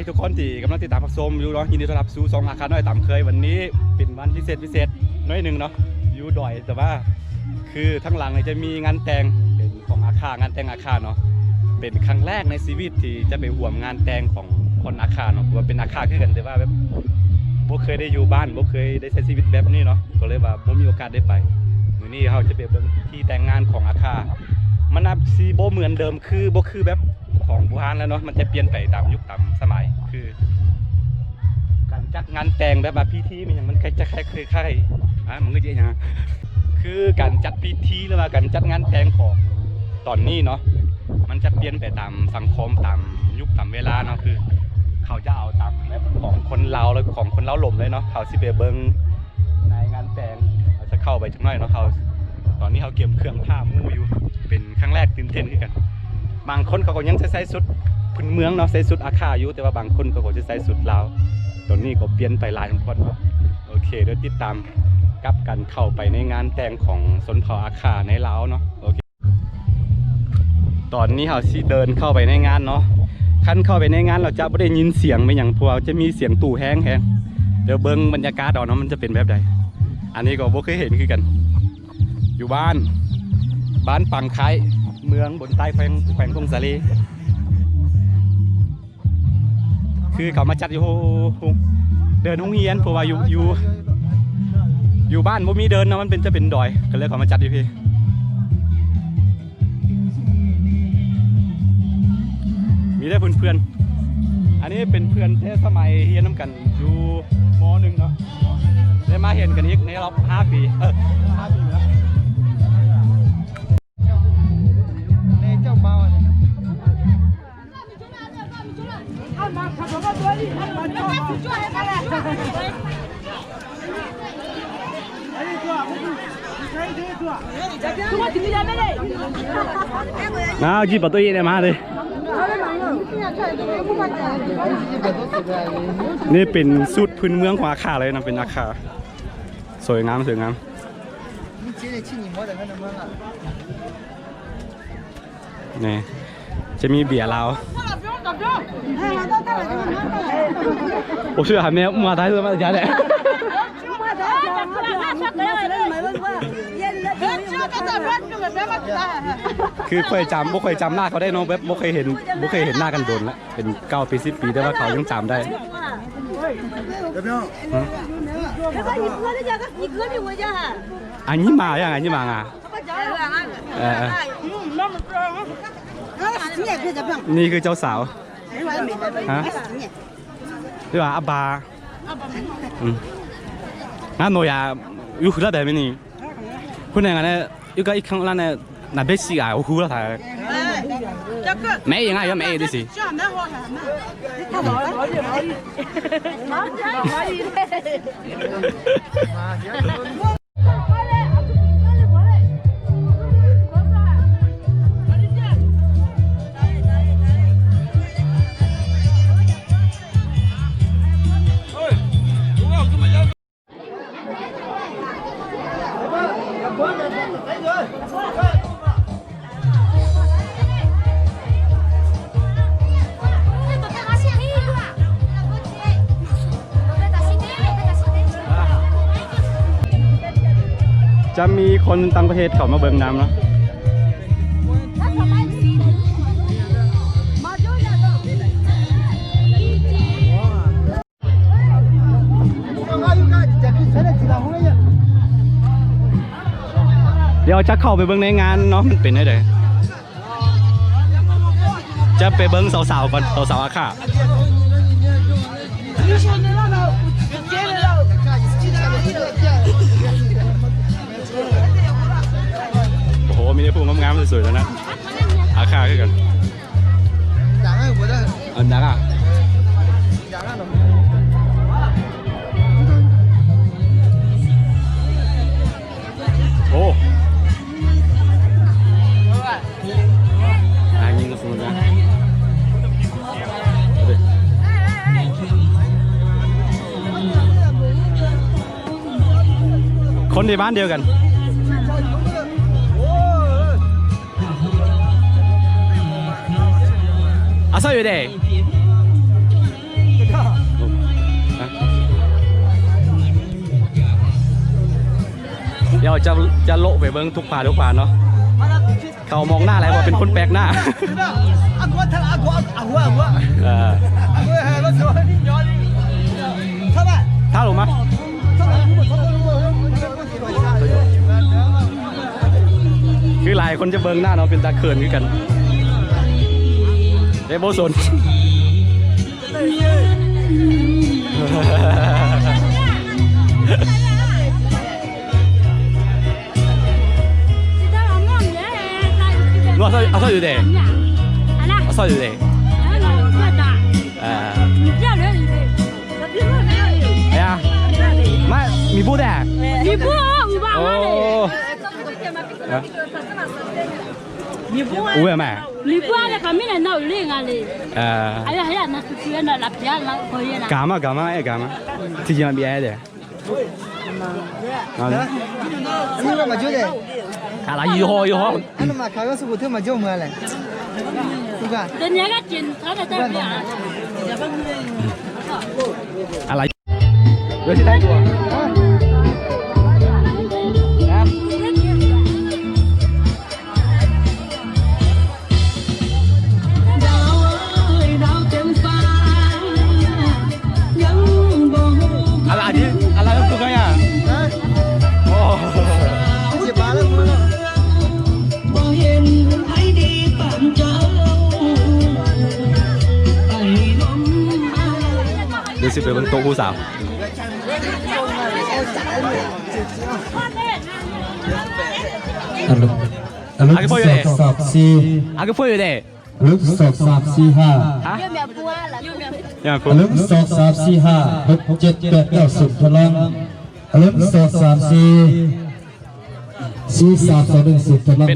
ทุกคนที่กำลังติดตามรับชมอยู่เนาะยินดีต้อนรับสู่2อาคารน้อยตามเคยวันนี้เป็นวันพิเศษน้อยหนึ่งเนาะอยู่ดอยแต่ว่าคือทั้งหลังเนี่ยจะมีงานแต่งเป็นของอาคางานแต่งอาคาเนาะเป็นครั้งแรกในชีวิตที่จะไปร่วมงานแต่งของคนอาคาเนาะว่าเป็นอาคาคือกันแต่ว่าแบบบ่เคยได้อยู่บ้านบ่เคยได้ใช้ชีวิตแบบนี้เนาะก็เลยว่าบ่มีโอกาสได้ไปมื้อนี้เราจะไปเบิ่งที่แต่งงานของอาคามันนับซีบ่เหมือนเดิมคือบ่คือแบบของโบราณแล้วเนาะมันจะเปลี่ยนไปตามยุคตามสมัยคือการจัดงานแต่งแบบพิธีมันอย่างมันจะคล้ายๆมันก็จะอย่างคือการจัดพิธีหรือว่าการจัดงานแต่งของตอนนี้เนาะมันจะเปลี่ยนไปตามสังคมตามยุคตามเวลาเนาะคือเขาจะเอาตามแบบของคนเราแล้วของคนเราหล่มเลยเนาะเขาสิไปเบิ่งในงานแต่งเราจะเข้าไปจังหน่อยเนาะเขาตอนนี้เขาเก็บเครื่องผ้ามู่อยู่เป็นครั้งแรกตื่นเต้นขึ้นกันบางคนเขาก็ยังจะใส่สุดพื้นเมืองเนาะใส่สุดอาคาอยู่แต่ว่าบางคนเขาก็จะใส่สุดลาวตอนนี้ก็เปลี่ยนไปหลายทุกคนโอเคเดี๋ยวติดตามกับกันเข้าไปในงานแต่งของชนเผ่าอาคาในลาวเนาะโอเคตอนนี้เขาสิเดินเข้าไปในงานเนาะขั้นเข้าไปในงานเราจะไม่ได้ยินเสียงไม่อย่างพวกจะมีเสียงตู่แห้งเดี๋ยวเบิ้งบรรยากาศเอาเนาะมันจะเป็นแบบใดอันนี้ก็บ่เคยเห็นคือกันอยู่บ้านปังไคเมืองบนใต้แขวงกงสาลีคือเขามาจัดอยู่เดินห้องเฮียนเพราะว่าอยู่บ้านบ่มีเดินนะมันจะเป็นดอยก็เลยเขามาจัดอยู่พี่มีได้เพื่อนอันนี้เป็นเพื่อนเทสมัยเฮียนน้ำกันอยู่ม.1เนาะได้มาเห็นกันอีกในรอบ5 ปี5 ปีแล้วnào chị bảo tôi này mà đây นี่เป็นสุดพื้นเมืองของอาคาเลยนะเป็นอาคาสวยงามนี่จะมีเบียร์เรา我去还没摸台子嘛家的คือเคยจำบ่เคยจำหน้าเขาได้น้องแบบบ่เคยเห็นหน้ากันโดนละเป็น9 ปี 10 ปีแต่ว่าเขายังจำได้อันนี้มาอย่างอันนี้มานี่คือเจ้าสาวฮะนี่ว่าอาบางั้นโนยาอยู่คือแบบนี้คุณยังไงเนี่ยอยู่กับอีกครั้งแล้วเนี่ยน่าเบสิกอ่ะโอ้โหแล้วถ่ายไม่ยังไงยังไม่ได้สิจะมีคนต่างประเทศเขามาเบิ่งน้ำเนาะเดี๋ยวจะเข้าไปเบิ่งในงานเนาะมันเป็นได้เลยจะไปเบิ่งสาวๆก่อนสาวๆอาคาโอ้โหมีแต่ผู้งามๆสวยๆแล้วนะอาคาคือกันอันนั้นอ่ะโอ้อันนี้ก็สวยนะคนในบ้านเดียวกันอาซาอยู่เด้ เดี๋ยวจะโละไปเบิ้งทุกป่าเนาะเขามองหน้าอะไรว่าเป็นคนแปลกหน้าถ้าหรือมั้ยคือหลายคนจะเบิ้งหน้าเนาะเป็นตาเขินคือกันเดโบสน我操有的，我操有的，哎呀，买米布的，米布500万嘞，米布500买，米布啊，他们那闹热啊嘞，哎呀哎呀，那是原来那边那可以啦，干嘛哎干嘛，提前别的，啊，你干嘛就的？看了一号，俺他妈开个是不他妈就没了，是吧？人家个警察在这边，อะไรเดี๋ยวสิได้ตัวอะไรก็คือไงอ่ะโอ้这把了不？เดี๋ยวสิไปเบิ่งโต๊ะผู้สาวลึกสอบสี่ อาก็พูดอยู่เด้ ลึกสอบสี่ห้า ฮะยังพูด ลึกสอบสี่ห้า6 7 8 9 10ทดลองลึกสอบ4 3 3 2 1 10ทดลอง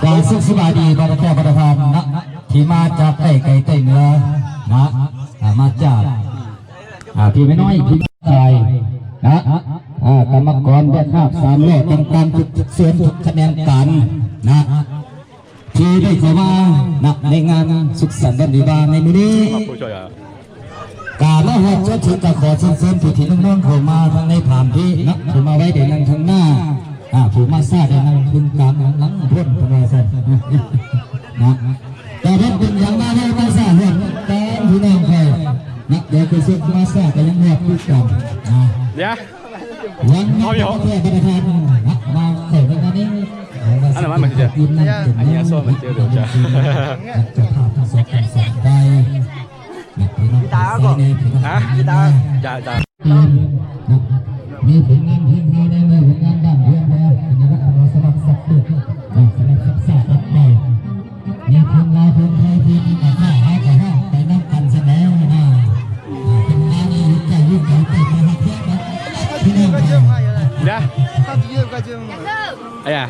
การศึกษาดีบรรดาประธานนะที่มาจากไก่เนื้อนะมาจากพี่ไม่น้อยพี่ชายนะกรรมกรได้คาบ3โลกต่างๆทุกเสียงทุกคะแนนกันนะที่ได้เข้ามาในงานสุขสันต์วันวิวาห์ในมื้อนี้ ผู้ช่วยอ่ะ การละหอบเชิญจะขอเชิญผู้ที่น้องๆเข้ามาทางในผ่านที่นักเข้ามาไว้เดี๋ยวนั่งทางหน้าผู้มาทราบเดี๋ยวนั่งคุณกลางหลังพ้นประมาณนั้นนะแต่ถ้าเป็นอย่างนั้นให้มาทราบเรื่องแต่พี่น้องใครนะเดี๋ยวคือเสียงมาทราบแต่ยังหอบพูดกันเดี๋ยว วันนี้เพื่อประธานมาเสร็จแล้วนี้อันนั้นมันจะอันนี้โซ่มันเจอเดี๋ยวจะได้ฮะจะมีผลงานเพลงไทยได้ไหมผลงานบ้านเพื่อนนะอันนี้ก็สมัครสักดิ์สมัครสักดิ์สักดิ์ไปมีเพลงลาวเพลงไทยเพลงอาหารไปนั่งกันแสดงนะเป็นงานยิ่งใหญ่ยิ่งใหญ่ไปมาเที่ยวนะที่นี่ก็เดี๋ยวไอ้ยะ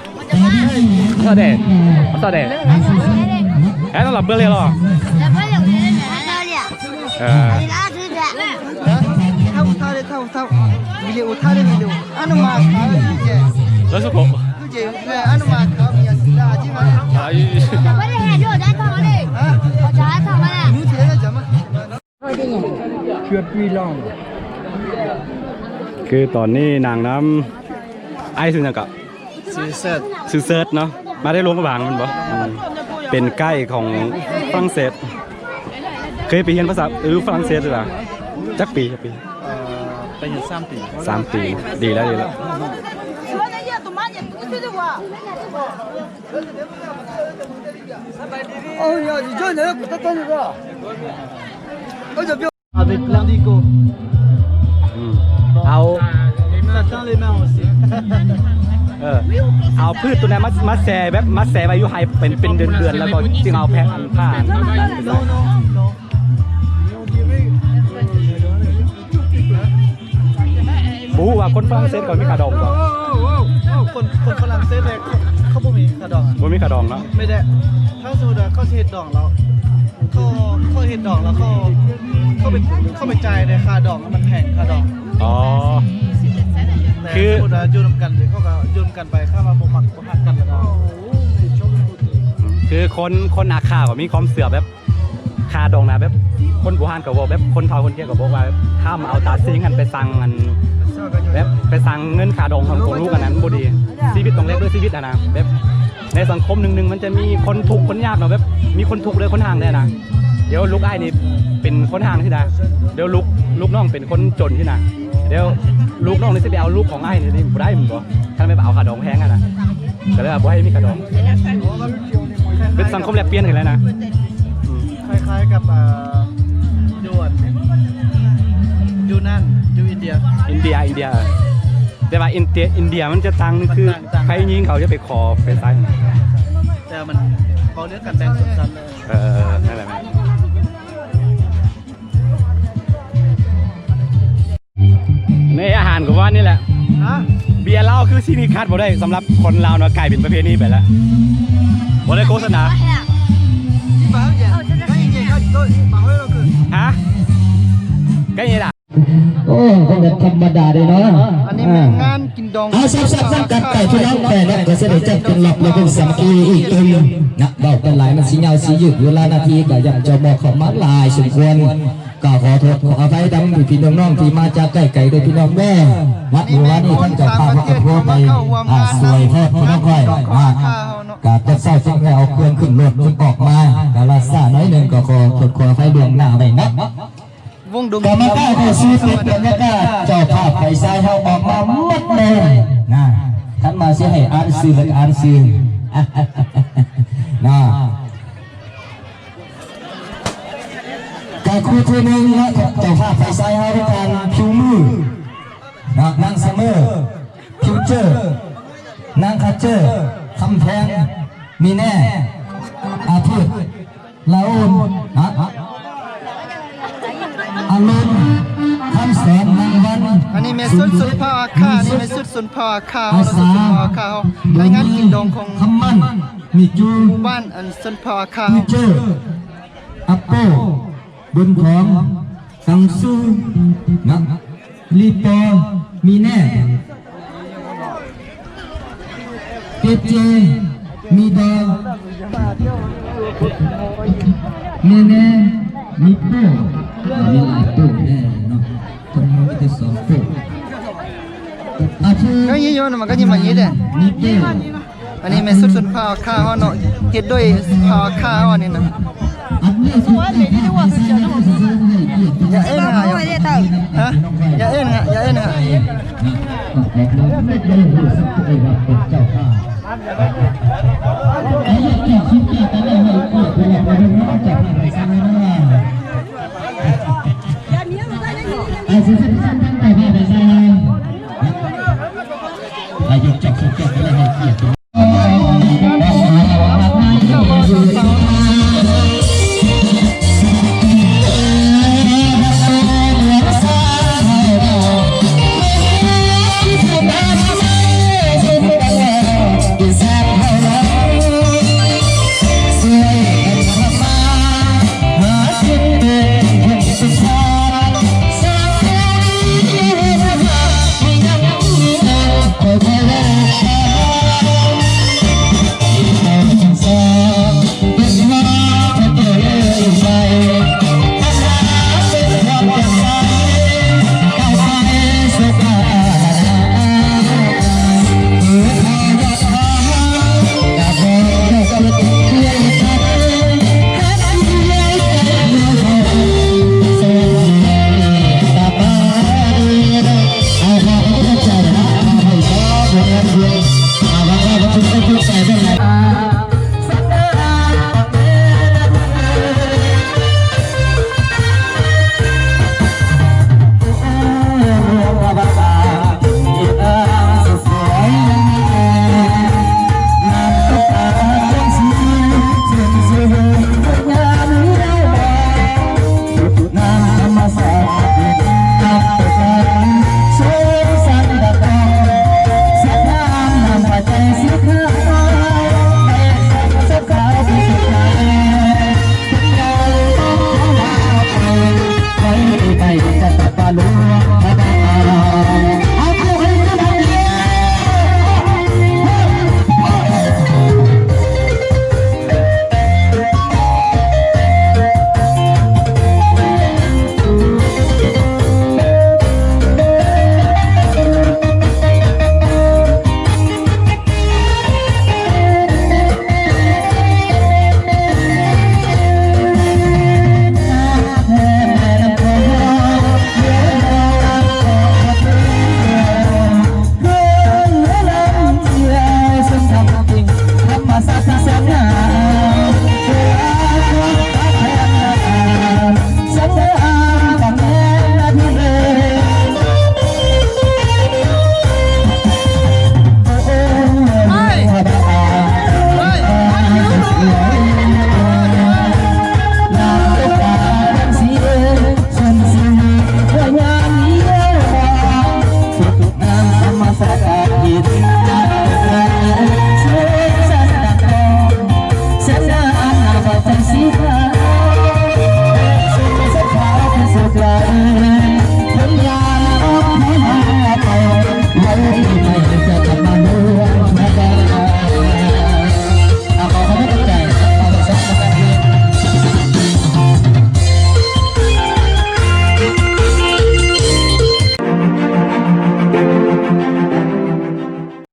sao để sao để ấy nó làm bữa liền rồi 타고 이제 오타를 밀려 아는 막 그래서 뭐 그지 아는 막 가면 하지만 아이 누구야 잠만 쥐어삐랑 คือตอนนี้นางน้ำไอ้สุนัขอะซื้อเซิร์ชเนาะมาได้ลงกระบางมันบ่เป็นใกล้ของฝรั่งเศสเคยไปเรียนภาษาฝรั่งเศสหรือเปล่าจักปีไปอยู่3 ปีดีแล้ว야 이제 내가 부탁하니까 어제 뼈 avec l'indigo เอา ça tend les mains aussi เอาพืชตัวนั้นมาแซ่แบบมาแซ่ไว้อยู่ให้เป็นเดือนแล้วก็จึงเอาแพะอันผ้าบูว่าคนฝรั่งเศสก่อนมีขาดองก่อนคนฝรั่งเศสเลยเขาบ่มีขาดองบ่มีขาดองแล้วไม่ได้ถ้าสมมติเขาเห็ดดองแล้วเขาเห็ดดองแล้วเขาไปจ่ายในค่าดองมันแพงค่าดองอ๋อคือโยนกันเลยเขาก็โยนกันไปข้ามาบ่มักบ่ฮักกันแล้วคือคนอาคาก็มีความเสื่อแบบคาดองนะแบบคนโบราณก็บอกแบบคนเฒ่าคนแก่ก็บอกว่าห้ามเอาตาซิงกันไปสั่งกัน แบบไปสั่งเงินขาดองของลูกกันนั้นบ่ดีชีวิตต้องแลกด้วยชีวิตนะแบบในสังคมหนึ่งมันจะมีคนทุกข์คนยากเนาะแบบมีคนทุกข์เลยคนห่างได้นะเดี๋ยวลูกไอ้นี่เป็นคนห่างที่นะเดี๋ยวลูกน้องเป็นคนจนที่นะเดี๋ยวลูกน้องนี่จะไปเอาลูกของไอ้นี่บ่ได้มึงบ่ท่านไม่เอาขาดองแพงนะก็เลยบ่ให้มีขาดองเป็นสังคมแลกเปลี่ยนกันแล้วนะ คล้ายๆกับยวนยูนั่นยูอินเดีย อินเดียแต่ว่าอินเดียมันจะต่างนึงคือใครยิงเขาจะไปขอไปซ้าย แต่มันเขาเลือกกันแบ่งสันเลย นั่นแหละแม่ในอาหารก็ว่านี่แหละ ฮะ เบียร์เหล้าคือที่นี่คาดบ่ได้สำหรับคนลาวเนาะกลายเป็นประเพณีไปแล้วบ่ได้โฆษณา ที่บ้านเนี่ยก็ยังไงก็โดนมาให้เราคือ ฮะก็ยังไงล่ะ โอ้ก็เป็นธรรมดาเลยเนาะ อันนี้เป็นงานกินดอง เอาซับกันไก่พี่น้องแต่ละก็จะได้จับกันหลับแล้วเป็นสามัคคีอีกตัวนึงนะเบากันหลายมันสิยาวสิยืดเวลานาทีก็ยังจะบอกของมาลายสมควรก็ขอโทษขออภัยทั้งพี่น้องๆที่มาจากไกลๆโดยพี่น้องแม่วัดหัวนี่ท่านจะพาพระครูไปสวยทอดพี่น้องก้อยกาบจะเศร้าจังเอาเครื่องขึ้นรถจึงออกมากาลาซ่าน้อยหนึ่งก็ขอโทษขออภัยล่วงหน้าไปนะ วงดง กรรมการผู้ซื้อเป็นบรรยากาศเจ้าภาพไปซ้ายเฮาออกมาหมดเลยนะท่านมาเสียให้อ่านซื้อแล้วอ่านซื้อนะการคู่หนึ่งนะเจ้าภาพไปซ้ายเฮาด้วยการผิวมือนะนางเสมอผิวเจอนางคัดเจอคำแพงมีแน่อาทิตย์ลาอุนนะอารมณ์คำแสนนางวัน อันนี้เมสุดสุนพ่ออาคานี่เมสุดสุนพ่ออาคาสุนพ่ออาคารายงานกินดองของ คำมันมีจู หมู่บ้านอันสุนพ่ออาคา มีเจออัปโปบนของสังซูนะลีปอมีแน่เตเจมีดามีแน่มีโป้มีหลายโป้แน่เนาะทั้งหมดมีแต่สองโป้อาชีพ ก็ยี่โยนมันก็ยี่มายี่เด้ มีเป้ อันนี้เมสุดสุนพ่ออาคาเนาะเฮ็ดด้วยพ่ออาคาอันนี้นะ อันนี้คือว่าไม่ได้ว่าคือจะต้อง อย่าเอ็นฮะฮะอย่าเอ็นฮะอย่าเอ็นฮะ อายุจักสุดจักอะไรให้เกียรติ